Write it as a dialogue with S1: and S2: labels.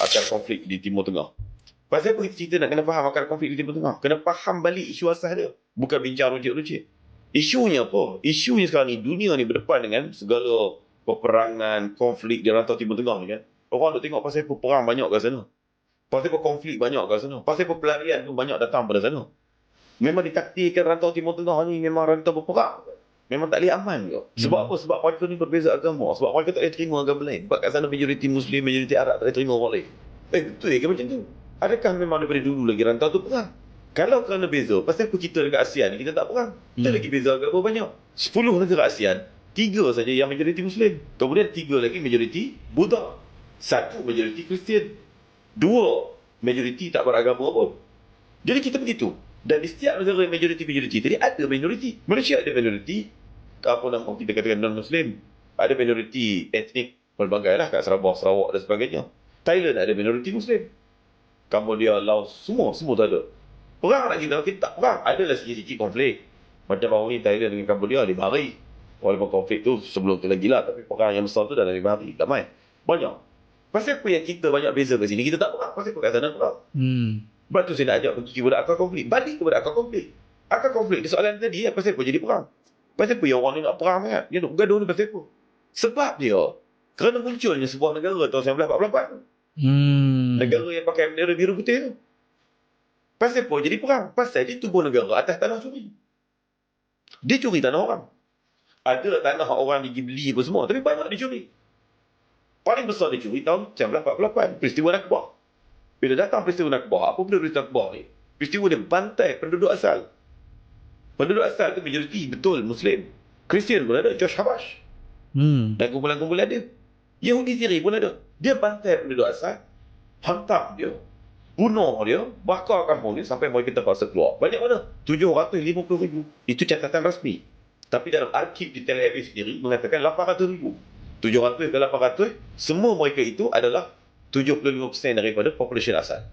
S1: akar konflik di Timur Tengah. Pasal apa kita nak kena faham akar konflik di Timur Tengah? Kena faham balik isu asas dia. Bukan bincang runcit-runcit. Isunya apa? Isunya sekarang ni, dunia ni berdepan dengan segala peperangan, konflik di rantau Timur Tengah ni kan. Orang nak tengok pasal apa perang banyak kat sana. Pasal apa konflik banyak kat sana. Pasal apa pelarian tu banyak datang pada sana. Memang ditakdirkan rantau Timur Tengah ni memang rantau berperang. Memang tak boleh aman ke? Sebab apa? Sebab mereka ni berbeza agama. Sebab mereka tak boleh terima agama lain. Sebab kat sana majoriti Muslim, majoriti Arab tak boleh terima orang lain. Betul ke macam tu? Adakah memang daripada dulu lagi rantau tu perang? Kalau kerana beza, pasal apa kita dekat ASEAN kita tak perang? Kita lagi beza agama banyak. 10 negara ASEAN, 3 saja yang majoriti Muslim. Kemudian 3 lagi majoriti Buddha. 1 majoriti Kristian. 2 majoriti tak beragama pun. Jadi kita begitu. Dan di setiap negara yang majoriti tadi ada minoriti. Malaysia ada minoriti, apa nama kita katakan non-Muslim. Ada minoriti etnik pelbagai lah kat Sabah, Sarawak dan sebagainya. Thailand ada minoriti Muslim. Cambodia, Laos, semua tak ada. Perang nak kita tak perang. Adalah sikit-sikit konflik. Macam baru ni Thailand dengan Cambodia 5 hari. Walaupun konflik tu sebelum tu lagi lah. Tapi perang yang besar tu dalam 5 hari. Damai. Banyak. Pasal apa yang kita banyak beza kat sini, kita tak perang. Pasal apa kat sana perang. Sebab tu saya nak ajak pergi kepada akar konflik. Balik kepada akar konflik. Akar konflik di soalan tadi, pasal apa jadi perang? Pasal apa yang orang ni nak perang kan? Dia nak bergaduh ni pasal apa? Sebab dia, kerana munculnya sebuah negara tahun 1948. Negara yang pakai bendera biru putih tu. Pasal apa jadi perang? Pasal dia tubuh negara atas tanah curi. Dia curi tanah orang. Ada tanah orang dibeli apa semua, tapi banyak dicuri. Paling besar dicuri tahun 1948. Peristiwa Nakbah. Bila datang peristiwa Nakbah, apa benda peristiwa Nakbah ni? Peristiwa dia bantai penduduk asal. Penduduk asal tu majoriti betul Muslim. Kristian pun ada, George Habash. Dan kumpulan-kumpulan dia. Yahudi sendiri pun ada. Dia bantai penduduk asal, hantam dia, bunuh dia, bakar kampung dia sampai mereka terpaksa keluar. Banyak mana? 750,000. Itu catatan rasmi. Tapi dalam arsip di Tel Aviv sendiri mengatakan 800,000. 700 ke 800, semua mereka itu adalah 75% daripada population asal.